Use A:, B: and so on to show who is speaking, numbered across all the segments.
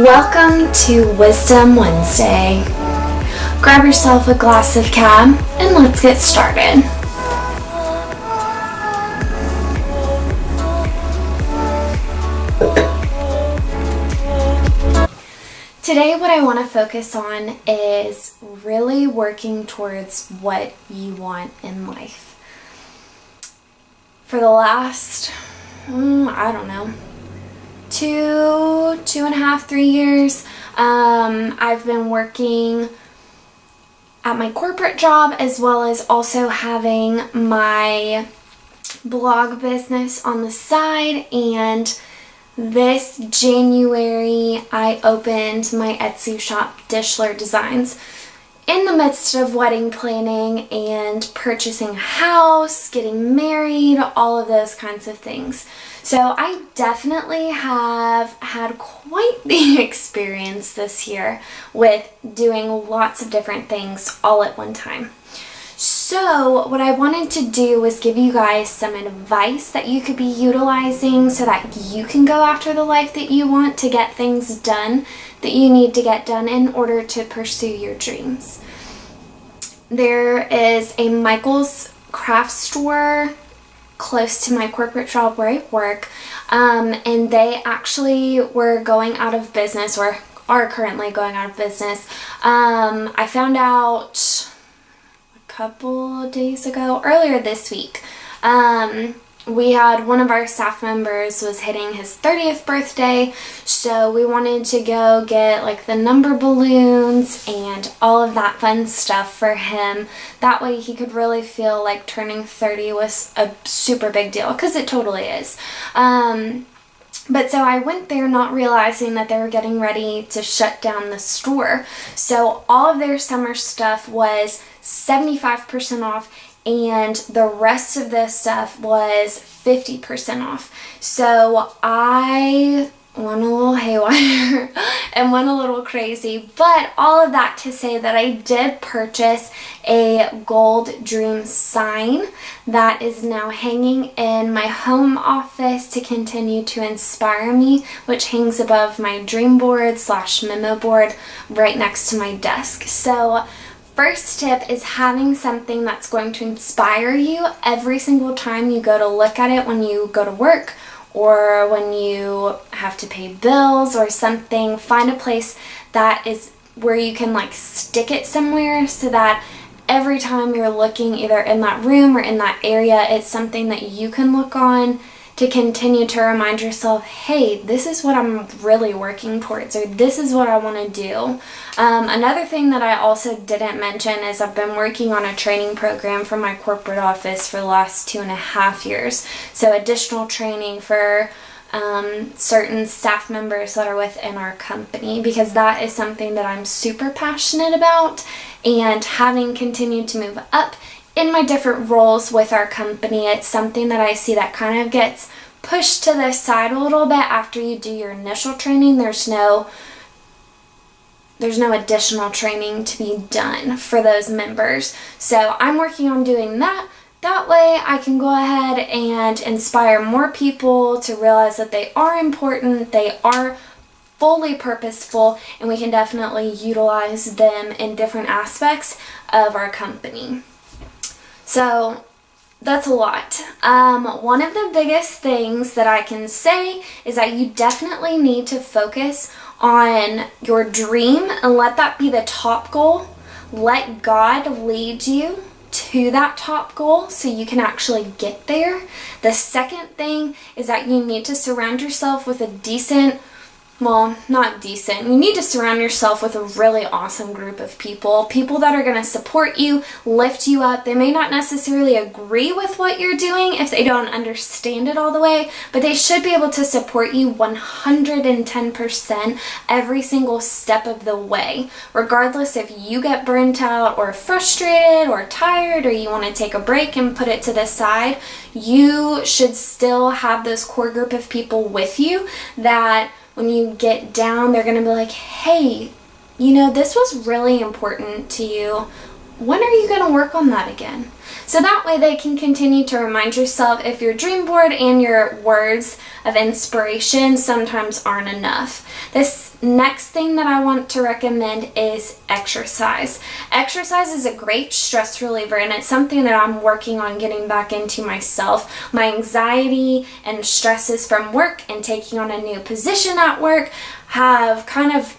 A: Welcome to Wisdom Wednesday. Grab yourself a glass of cab and let's get started. Today what I want to focus on is really working towards what you want in life. For the last, two and a half, 3 years, I've been working at my corporate job as well as also having my blog business on the side, and this January I opened my Etsy shop, Dishler Designs, in the midst of wedding planning and purchasing a house, getting married, all of those kinds of things. So I definitely have had quite the experience this year with doing lots of different things all at one time. So what I wanted to do was give you guys some advice that you could be utilizing so that you can go after the life that you want, to get things done that you need to get done in order to pursue your dreams. There is a Michael's craft store close to my corporate job where I work, and they actually were going out of business, or are currently going out of business. I found out a couple of days ago, earlier this week. We had one of our staff members was hitting his 30th birthday, so we wanted to go get like the number balloons and all of that fun stuff for him. That way he could really feel like turning 30 was a super big deal, because it totally is. But so I went there not realizing that they were getting ready to shut down the store. So all of their summer stuff was 75% off, and the rest of this stuff was 50% off. So I went a little haywire and went a little crazy, but all of that to say that I did purchase a Gold Dream sign that is now hanging in my home office to continue to inspire me, which hangs above my dream board / memo board right next to my desk. So first tip is having something that's going to inspire you every single time you go to look at it when you go to work or when you have to pay bills or something. Find a place that is where you can like stick it somewhere so that every time you're looking either in that room or in that area, it's something that you can look on to continue to remind yourself, hey, this is what I'm really working towards, or this is what I want to do. Another thing that I also didn't mention is I've been working on a training program for my corporate office for the last 2.5 years. So additional training for certain staff members that are within our company, because that is something that I'm super passionate about, and having continued to move up in my different roles with our company, it's something that I see that kind of gets pushed to the side a little bit after you do your initial training. There's no additional training to be done for those members. So I'm working on doing that. That way I can go ahead and inspire more people to realize that they are important, they are fully purposeful, and we can definitely utilize them in different aspects of our company. So that's a lot. One of the biggest things that I can say is that you definitely need to focus on your dream and let that be the top goal. Let God lead you to that top goal so you can actually get there. The second thing is that you need to surround yourself with a you need to surround yourself with a really awesome group of people that are going to support you, lift you up. They may not necessarily agree with what you're doing if they don't understand it all the way, but they should be able to support you 110% every single step of the way. Regardless if you get burnt out or frustrated or tired, or you want to take a break and put it to the side, you should still have those core group of people with you that when you get down, they're going to be like, hey, this was really important to you. when are you going to work on that again? So that way they can continue to remind yourself if your dream board and your words of inspiration sometimes aren't enough. This next thing that I want to recommend is exercise. Exercise is a great stress reliever, and it's something that I'm working on getting back into myself. My anxiety and stresses from work and taking on a new position at work have kind of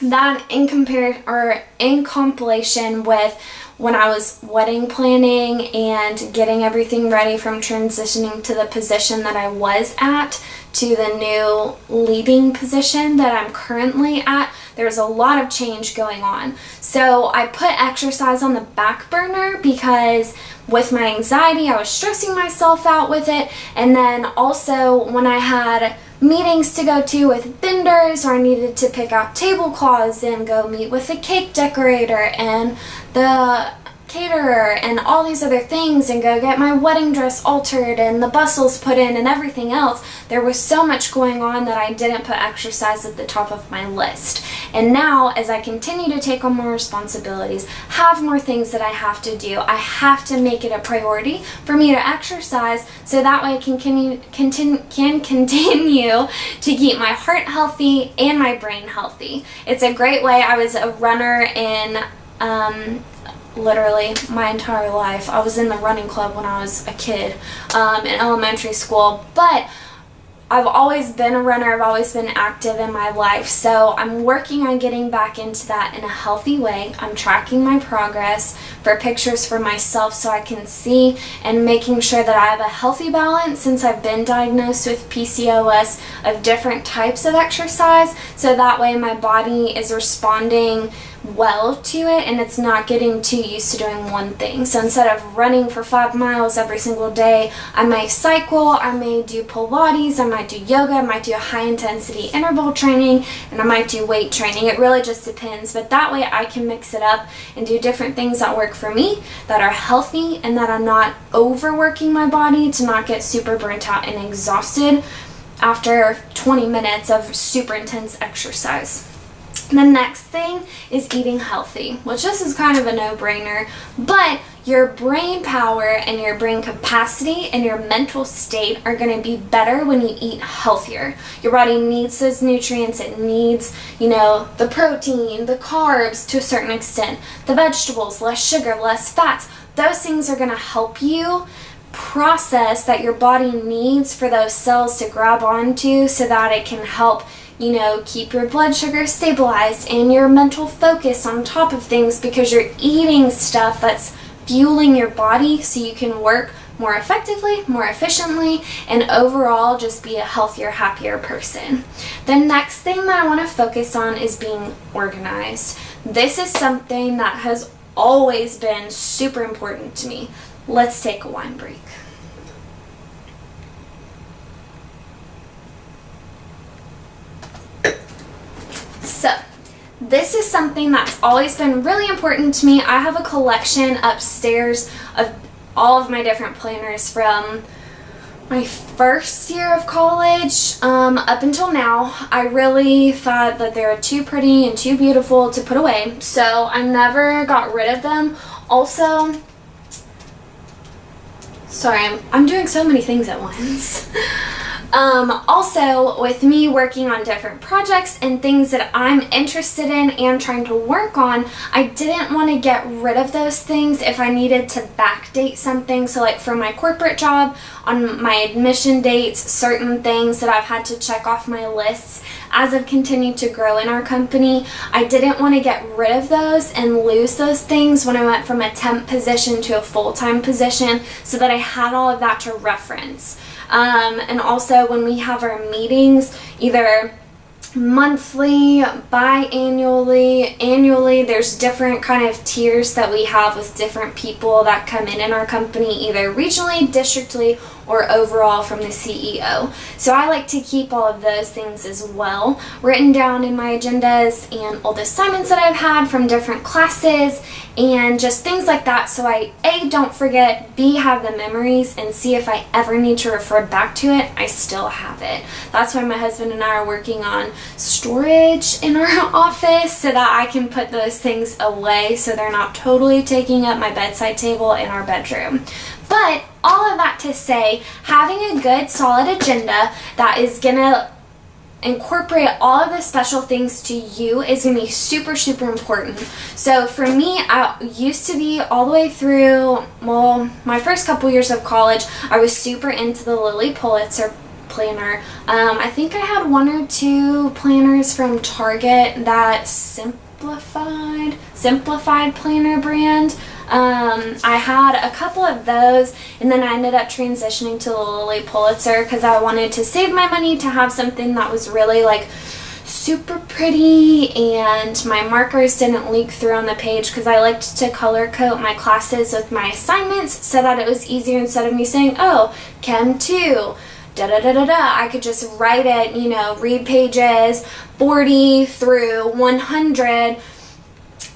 A: that in compilation with when I was wedding planning and getting everything ready from transitioning to the position that I was at to the new leading position that I'm currently at. There's a lot of change going on. So I put exercise on the back burner because with my anxiety, I was stressing myself out with it. And then also when I had meetings to go to with vendors, or I needed to pick out tablecloths and go meet with the cake decorator and the caterer and all these other things and go get my wedding dress altered and the bustles put in and everything else, there was so much going on that I didn't put exercise at the top of my list. And now, as I continue to take on more responsibilities, have more things that I have to do, I have to make it a priority for me to exercise so that way I can continue to keep my heart healthy and my brain healthy. It's a great way. I was a runner in literally my entire life. I was in the running club when I was a kid in elementary school, but I've always been a runner. I've always been active in my life, so I'm working on getting back into that in a healthy way. I'm tracking my progress for pictures for myself so I can see, and making sure that I have a healthy balance since I've been diagnosed with PCOS of different types of exercise, so that way my body is responding well to it and it's not getting too used to doing one thing. So instead of running for 5 miles every single day, I may cycle, I may do Pilates, I might do yoga, I might do a high intensity interval training, and I might do weight training. It really just depends, but that way I can mix it up and do different things that work for me, that are healthy, and that I'm not overworking my body to not get super burnt out and exhausted after 20 minutes of super intense exercise. The next thing is eating healthy, which this is kind of a no-brainer, but your brain power and your brain capacity and your mental state are going to be better when you eat healthier. Your body needs those nutrients. It needs, the protein, the carbs to a certain extent, the vegetables, less sugar, less fats. Those things are going to help you process that your body needs for those cells to grab onto so that it can help keep your blood sugar stabilized and your mental focus on top of things, because you're eating stuff that's fueling your body so you can work more effectively, more efficiently, and overall just be a healthier, happier person. The next thing that I want to focus on is being organized. This is something that has always been super important to me. Let's take a wine break. So, this is something that's always been really important to me. I have a collection upstairs of all of my different planners from my first year of college up until now. I really thought that they were too pretty and too beautiful to put away, so I never got rid of them. Also, sorry, I'm doing so many things at once. Also, with me working on different projects and things that I'm interested in and trying to work on, I didn't want to get rid of those things if I needed to backdate something. So like for my corporate job, on my admission dates, certain things that I've had to check off my lists as I've continued to grow in our company, I didn't want to get rid of those and lose those things when I went from a temp position to a full-time position, so that I had all of that to reference. And also when we have our meetings, either monthly, biannually, annually, there's different kind of tiers that we have with different people that come in our company, either regionally, districtly, or overall from the CEO. So I like to keep all of those things as well written down in my agendas, and all the assignments that I've had from different classes and just things like that, so I A, don't forget, B, have the memories, and C, if I ever need to refer back to it, I still have it. That's why my husband and I are working on storage in our office so that I can put those things away so they're not totally taking up my bedside table in our bedroom. But all of that to say, having a good solid agenda that is gonna incorporate all of the special things to you is going to be super, super important. So for me, I used to be all the way through, well, my first couple years of college, I was super into the Lilly Pulitzer planner. I think I had 1 or 2 planners from Target, that simplified planner brand. I had a couple of those, and then I ended up transitioning to the Lilly Pulitzer because I wanted to save my money to have something that was really like super pretty and my markers didn't leak through on the page, because I liked to color code my classes with my assignments so that it was easier. Instead of me saying, oh, Chem 2, da da da da da, I could just write it, you know, read pages 40 through 100,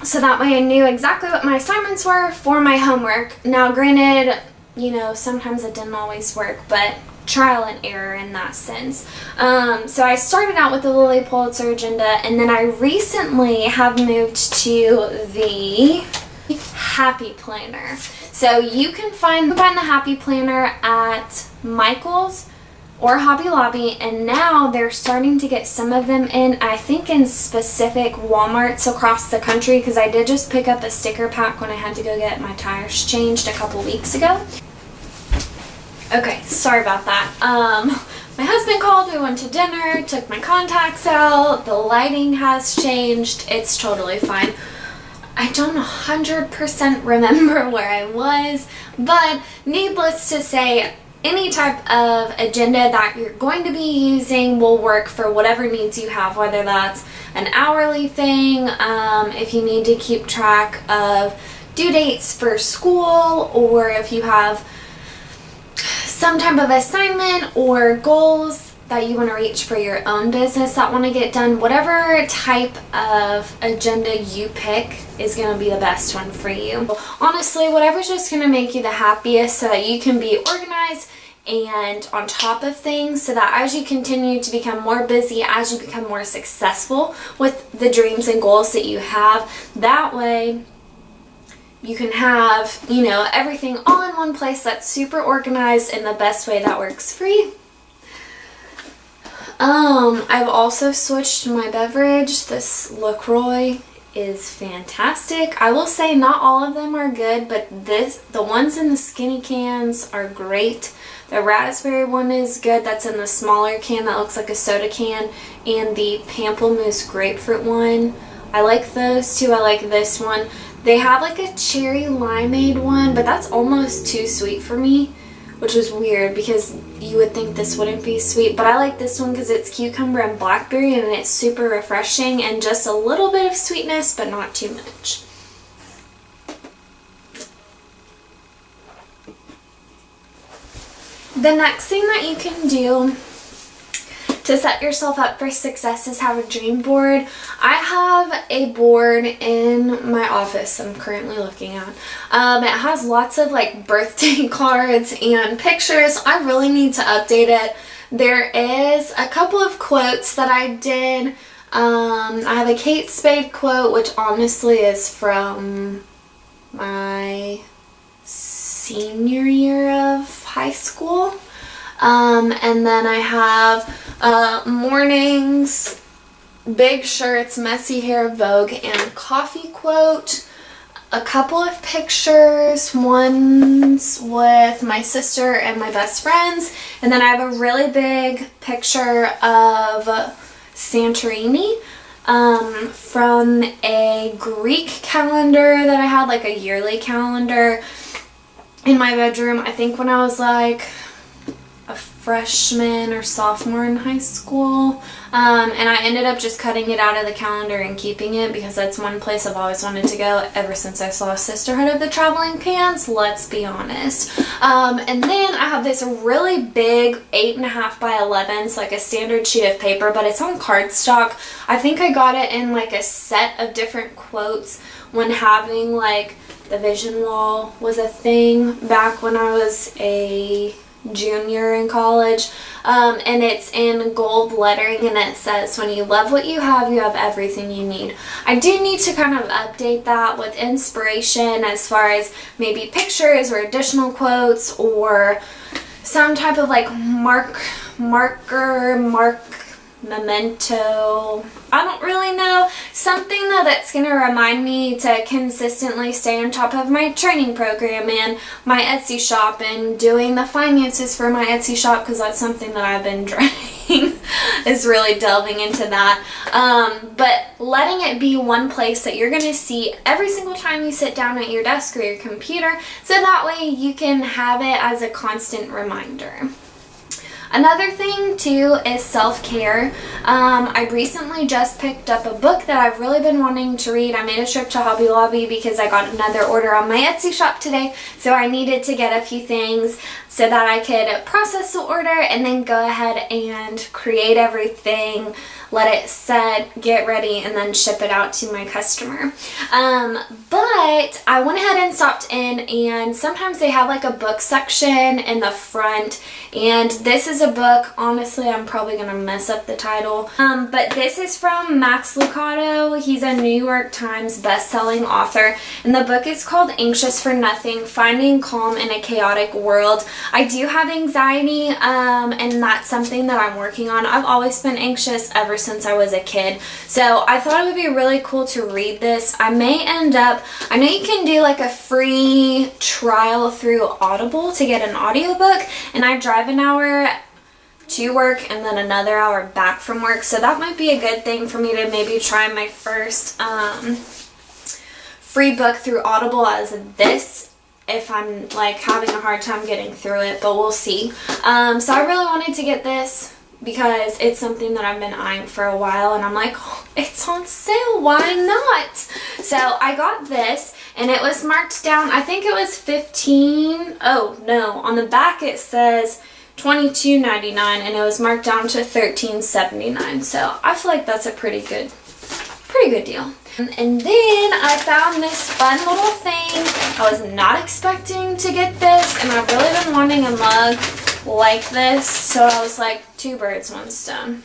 A: so that way I knew exactly what my assignments were for my homework. Now granted, you know, sometimes it didn't always work, but trial and error in that sense. So I started out with the Lilly Pulitzer agenda, and then I recently have moved to the Happy Planner. So you can find the Happy Planner at Michael's or Hobby Lobby, and now they're starting to get some of them in, I think, in specific Walmarts across the country, because I did just pick up a sticker pack when I had to go get my tires changed a couple weeks ago. Okay, sorry about that. My husband called, we went to dinner, took my contacts out, the lighting has changed, it's totally fine. I don't 100% remember where I was, but needless to say, any type of agenda that you're going to be using will work for whatever needs you have, whether that's an hourly thing, if you need to keep track of due dates for school, or if you have some type of assignment or goals that you want to reach for your own business that want to get done. Whatever type of agenda you pick is going to be the best one for you. Honestly, whatever's just going to make you the happiest so that you can be organized and on top of things, so that as you continue to become more busy, as you become more successful with the dreams and goals that you have, that way you can have, you know, everything all in one place that's super organized in the best way that works for you. I've also switched my beverage. This LaCroix is fantastic. I will say not all of them are good, but the ones in the skinny cans are great. The raspberry one is good, that's in the smaller can that looks like a soda can, and the pamplemousse grapefruit one, I like those too. I like this one. They have like a cherry limeade one, but that's almost too sweet for me, which was weird because you would think this wouldn't be sweet, but I like this one because it's cucumber and blackberry and it's super refreshing and just a little bit of sweetness, but not too much. The next thing that you can do to set yourself up for success is have a dream board. I have a board in my office I'm currently looking at. It has lots of like birthday cards and pictures. I really need to update it. There is a couple of quotes that I did. I have a Kate Spade quote, which honestly is from my senior year of high school. And then I have mornings, big shirts, messy hair, Vogue, and coffee quote. A couple of pictures, one's with my sister and my best friends, and then I have a really big picture of Santorini from a Greek calendar that I had, like a yearly calendar in my bedroom, I think when I was like a freshman or sophomore in high school, and I ended up just cutting it out of the calendar and keeping it because that's one place I've always wanted to go ever since I saw Sisterhood of the Traveling Pants, let's be honest. And then I have this really big 8.5 by 11, it's like a standard sheet of paper, but it's on cardstock. I think I got it in like a set of different quotes when having like the vision wall was a thing back when I was a junior in college, and it's in gold lettering, and it says, when you love what you have everything you need. I do need to kind of update that with inspiration as far as maybe pictures or additional quotes or some type of like memento, I don't really know, something though that's going to remind me to consistently stay on top of my training program and my Etsy shop and doing the finances for my Etsy shop, because that's something that I've been dreading is really delving into that, but letting it be one place that you're going to see every single time you sit down at your desk or your computer, so that way you can have it as a constant reminder. Another thing too is self-care. I recently just picked up a book that I've really been wanting to read. I made a trip to Hobby Lobby because I got another order on my Etsy shop today, so I needed to get a few things so that I could process the order and then go ahead and create everything, let it set, get ready, and then ship it out to my customer. But I went ahead and stopped in, and sometimes they have like a book section in the front, and this is a book, honestly I'm probably gonna mess up the title, but this is from Max Lucado. He's a New York Times best-selling author, and the book is called Anxious for Nothing: Finding Calm in a Chaotic World. I do have anxiety, and that's something that I'm working on. I've always been anxious ever since I was a kid, so I thought it would be really cool to read this. I may end up, I know you can do like a free trial through Audible to get an audiobook, and I drive an hour to work and then another hour back from work, so that might be a good thing for me to maybe try my first free book through Audible as this, if I'm like having a hard time getting through it, but we'll see. So I really wanted to get this because it's something that I've been eyeing for a while, and I'm like, oh, it's on sale, why not? So I got this, and it was marked down, I think it was $15, oh no, on the back it says $22.99, and it was marked down to $13.79, so I feel like that's a pretty good deal. And then I found this fun little thing. I was not expecting to get this, and I've really been wanting a mug like this, so I was like, two birds, one stone.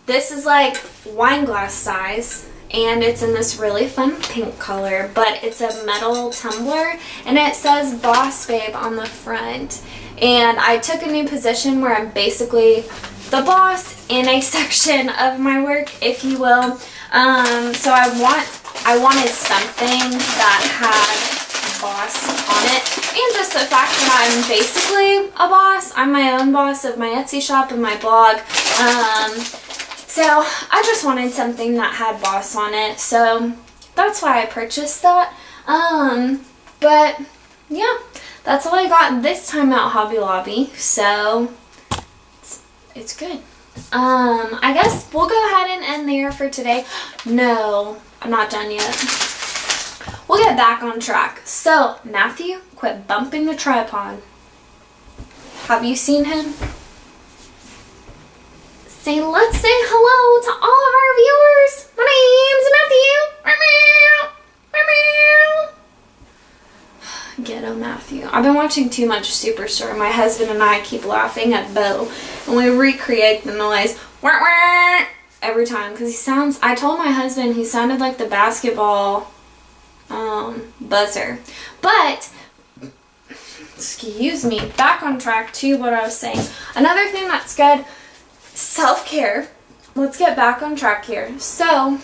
A: This is like wine glass size, and it's in this really fun pink color, but it's a metal tumbler, and it says Boss Babe on the front. And I took a new position where I'm basically the boss in a section of my work, if you will. So I wanted something that had boss on it, and just the fact that I'm basically a boss. I'm my own boss of my Etsy shop and my blog. So I just wanted something that had boss on it, so that's why I purchased that. But yeah, that's all I got this time at Hobby Lobby, so it's good. I guess we'll go ahead and end there for today. No, I'm not done yet. We'll get back on track. So, Matthew, quit bumping the tripod. Have you seen him? Let's say hello to all of our viewers. My name's Matthew. Ghetto Matthew. I've been watching too much Superstore. My husband and I keep laughing at Bo, and we recreate the noise every time, because he sounds, I told my husband he sounded like the basketball buzzer. But excuse me, back on track to what I was saying. Another thing that's good, self-care. Let's get back on track here. So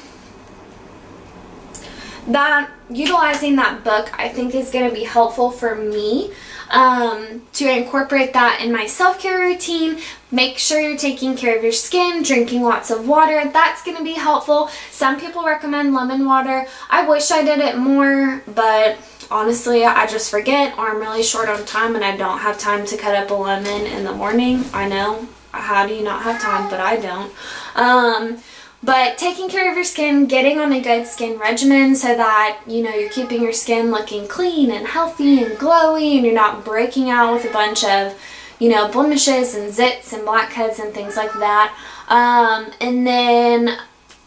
A: that utilizing that book, I think, is going to be helpful for me to incorporate that in my self-care routine. Make sure you're taking care of your skin, drinking lots of water. That's going to be helpful. Some people recommend lemon water. I wish I did it more, but honestly, I just forget, or I'm really short on time and I don't have time to cut up a lemon in the morning. I know, how do you not have time? But I don't. But taking care of your skin, getting on a good skin regimen so that, you know, you're keeping your skin looking clean and healthy and glowy, and you're not breaking out with a bunch of, you know, blemishes and zits and blackheads and things like that. And then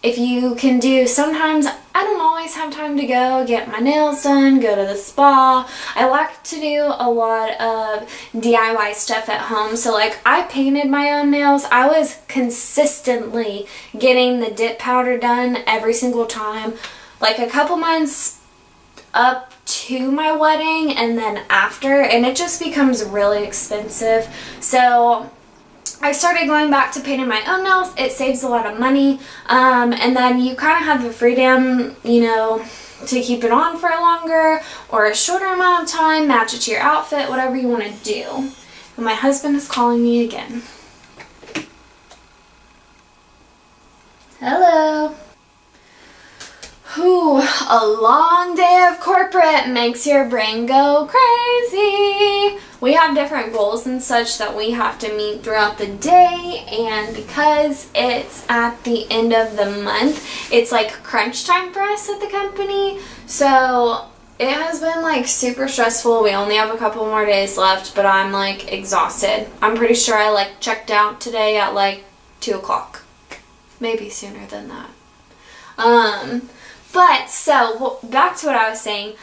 A: if you can do, sometimes I don't always have time to go get my nails done, go to the spa. I like to do a lot of DIY stuff at home. So like I painted my own nails. I was consistently getting the dip powder done every single time, like a couple months up to my wedding and then after, and it just becomes really expensive. So I started going back to painting my own nails. It saves a lot of money, and then you kind of have the freedom, you know, to keep it on for longer or a shorter amount of time, match it to your outfit, whatever you want to do. And my husband is calling me again. Hello. Whew, a long day of corporate makes your brain go crazy. We have different goals and such that we have to meet throughout the day, and because it's at the end of the month, it's like crunch time for us at the company. So it has been like super stressful. We only have a couple more days left, but I'm like exhausted. I'm pretty sure I like checked out today at like 2 o'clock. Maybe sooner than that. But so back to what I was saying.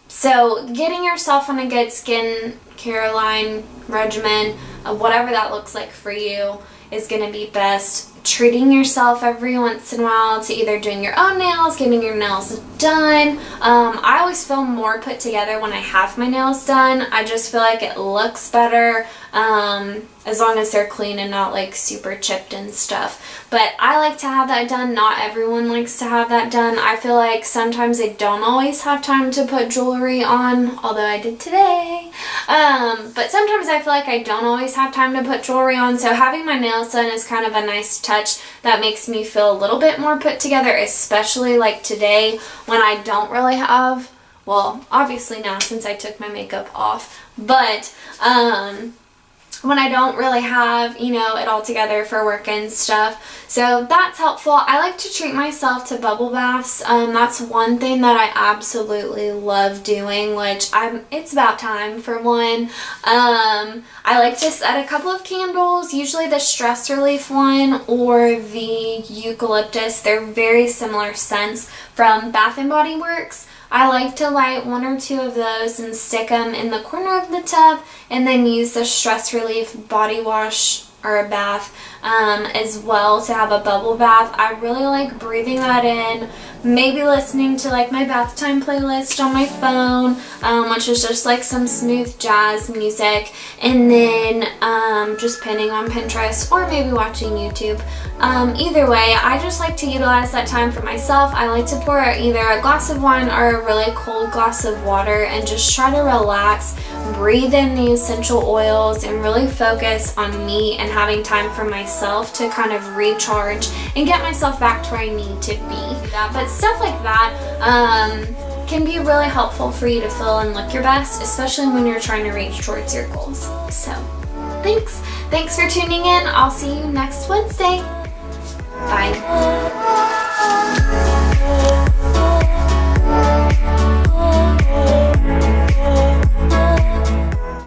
A: So getting yourself on a good skin care line regimen, whatever that looks like for you, is going to be best. Treating yourself every once in a while to either doing your own nails, getting your nails done. I always feel more put together when I have my nails done. I just feel like it looks better, as long as they're clean and not like super chipped and stuff. But I like to have that done. Not everyone likes to have that done. I feel like sometimes they don't always have time to put jewelry on, although I did today. But sometimes I feel like I don't always have time to put jewelry on, so having my nails done is kind of a nice touch that makes me feel a little bit more put together, especially like today when I don't really have, well, obviously now since I took my makeup off, but when I don't really have, you know, it all together for work and stuff. So that's helpful. I like to treat myself to bubble baths. That's one thing that I absolutely love doing, which it's about time for one. I like to set a couple of candles, usually the stress relief one or the eucalyptus. They're very similar scents from Bath & Body Works. I like to light 1 or 2 of those and stick them in the corner of the tub, and then use the stress relief body wash or a bath as well to have a bubble bath. I really like breathing that in, maybe listening to like my bath time playlist on my phone, which is just like some smooth jazz music, and then just pinning on Pinterest or maybe watching YouTube. Either way, I just like to utilize that time for myself. I like to pour either a glass of wine or a really cold glass of water and just try to relax, breathe in the essential oils, and really focus on me and having time for myself to kind of recharge and get myself back to where I need to be. But stuff like that can be really helpful for you to feel and look your best, especially when you're trying to reach towards your goals. So thanks for tuning in. I'll see you next Wednesday. Bye.